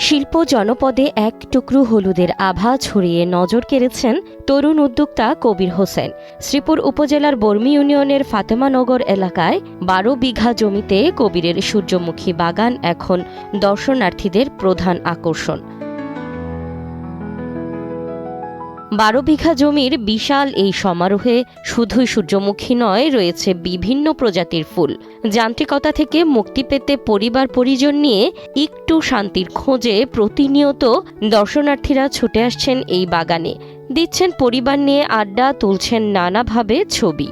শিল্প জনপদে এক টুকরো হলুদের আভা ছড়িয়ে নজর কেড়েছেন তরুণ উদ্যোক্তা কবির হোসেন। শ্রীপুর উপজেলার বর্মি ইউনিয়নের ফাতেমানগর এলাকায় ১২ বিঘা জমিতে কবিরের সূর্যমুখী বাগান এখন দর্শনার্থীদের প্রধান আকর্ষণ। ১২ বিঘা জমির বিশাল এই সমারোহে শুধুই সূর্যমুখী নয়, রয়েছে বিভিন্ন প্রজাতির ফুল। যান্ত্রিকতা থেকে মুক্তি পেতে পরিবার পরিজন নিয়ে একটু শান্তির খোঁজে প্রতিনিয়ত দর্শনার্থীরা ছুটে আসছেন এই বাগানে, দিচ্ছেন পরিবার নিয়ে আড্ডা, তুলছেন নানাভাবে ছবি।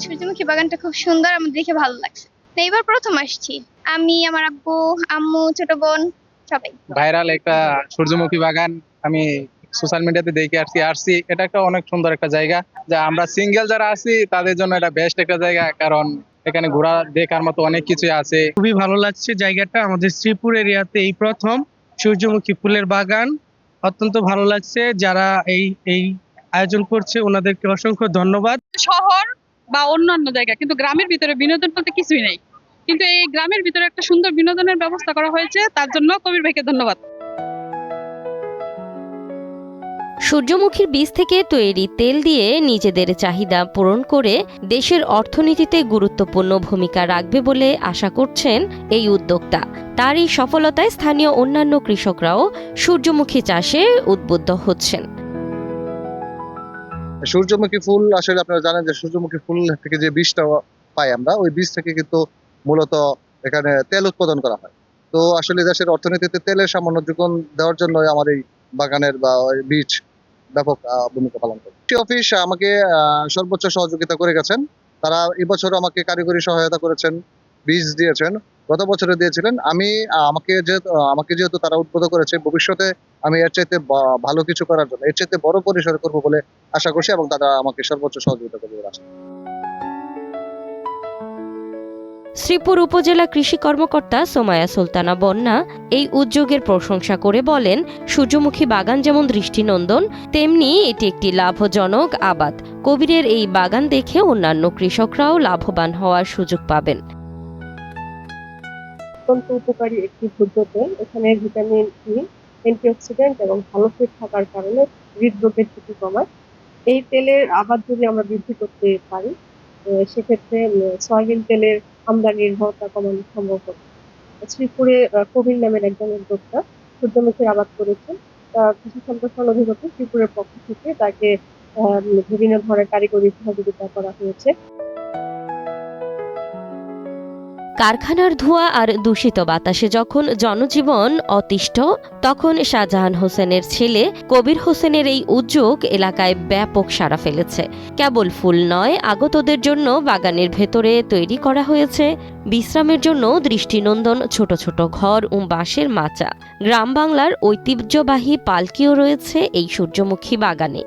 সূর্যমুখী বাগানটা খুব সুন্দর, আমার দেখে ভালো লাগছে। এইবার প্রথম আসছি আমি, আমার আব্বু, আম্মু, ছোট বোন সবাই। ভাইরাল একটা সূর্যমুখী বাগান আমি সোশ্যাল মিডিয়াতে দেখে আসছি। এটা একটা অনেক সুন্দর একটা জায়গা, যা আমরা সিঙ্গেল যারা আছি তাদের জন্য এটা বেস্ট একটা জায়গা, কারণ এখানে ঘোরা দেখার মতো অনেক কিছু আছে। খুবই ভালো লাগছে জায়গাটা। আমাদের শ্রীপুর এরিয়াতে এই প্রথম সূর্যমুখী ফুলের বাগান, অত্যন্ত ভালো লাগছে। যারা এই আয়োজন করছে ওনাদেরকে অসংখ্য ধন্যবাদ। শহর বা অন্যান্য জায়গা, কিন্তু গ্রামের ভিতরে বিনোদন বলতে কিছুই নেই, কিন্তু এই গ্রামের ভিতরে একটা সুন্দর বিনোদনের ব্যবস্থা করা হয়েছে, তার জন্য কবির ভাইকে ধন্যবাদ। সূর্যমুখীর বীজ থেকে তৈরি তেল দিয়ে নিজেদের চাহিদা পূরণ করে দেশের অর্থনীতিতে গুরুত্বপূর্ণ ভূমিকা রাখবে বলে আশা করছেন এই উদ্যোক্তা। তার এই সফলতায় স্থানীয় অন্যান্য কৃষকরাও সূর্যমুখী চাষে উদ্বুদ্ধ হচ্ছেন। সূর্যমুখী ফুল আসলে আপনারা জানেন যে সূর্যমুখী ফুল থেকে যে বীজটা পাই আমরা, ওই বীজ থেকে কিন্তু মূলত এখানে তেল উৎপাদন করা হয়। তো আসলে দেশের অর্থনীতিতে তেলের সামান্য যোগান দেওয়ার জন্য আমার এই বাগানের বা বীজ ব্যাপক ভূমিকা পালন করে। কৃষি অফিস আমাকে সর্বোচ্চ সহযোগিতা করে গেছেন। তারা এবছর আমাকে কারিগরি সহায়তা করেছেন, বীজ দিয়েছেন, গত বছরে দিয়েছিলেন। আমাকে যেহেতু তারা উদ্বুদ্ধ করেছে, ভবিষ্যতে আমি এর চাইতে ভালো কিছু করার জন্য, এর চাইতে বড় পরিসরে করবো বলে আশা করছি, এবং তারা আমাকে সর্বোচ্চ সহযোগিতা করবে। শ্রীপুর উপজেলা কৃষি কর্মকর্তা সোমায়া সুলতানা বন্যা এই উদ্যোগের প্রশংসা করে বলেন, সূর্যমুখী বাগান যেমন দৃষ্টিনন্দন, তেমনি এটি একটি লাভজনক আবাদ। কবিরের এই বাগান দেখে অন্যান্য কৃষকরাও লাভবান হওয়ার সুযোগ পাবেন। অত্যন্ত উপকারী একটি ভোজ্য তেল। এখানে ভিটামিন ই, অ্যান্টিঅক্সিডেন্ট এবং ভালো ফ্যাট থাকার কারণে হৃদরোগের ঝুঁকি কমায়। এই তেলের আবাদ যদি আমরা বৃদ্ধি করতে পারি, সেক্ষেত্রে সয়াবিন তেলের আমদানি নির্ভরতা কমানো সম্ভব হবে। শ্রীপুরে কবির নামের একজন উদ্যোক্তা সূর্যমুখীর আবাদ করেছেন। কৃষি সম্প্রসারণ অধিদপ্তর শ্রীপুরের পক্ষ থেকে তাকে বিভিন্ন ধরনের কারিগরি সহযোগিতা করা হয়েছে। কারখানার ধোঁয়া আর দূষিত বাতাসে যখন জনজীবন অতিষ্ঠ, তখন শাহজাহান হোসেনের ছেলে কবির হোসেনের এই উদ্যোগ এলাকায় ব্যাপক সাড়া ফেলেছে। কেবল ফুল নয়, আগতদের জন্য বাগানের ভেতরে তৈরি করা হয়েছে বিশ্রামের জন্য দৃষ্টিনন্দন ছোট ছোট ঘর ও বাঁশের মাচা। গ্রাম বাংলার ঐতিহ্যবাহী পালকিও রয়েছে এই সূর্যমুখী বাগানে।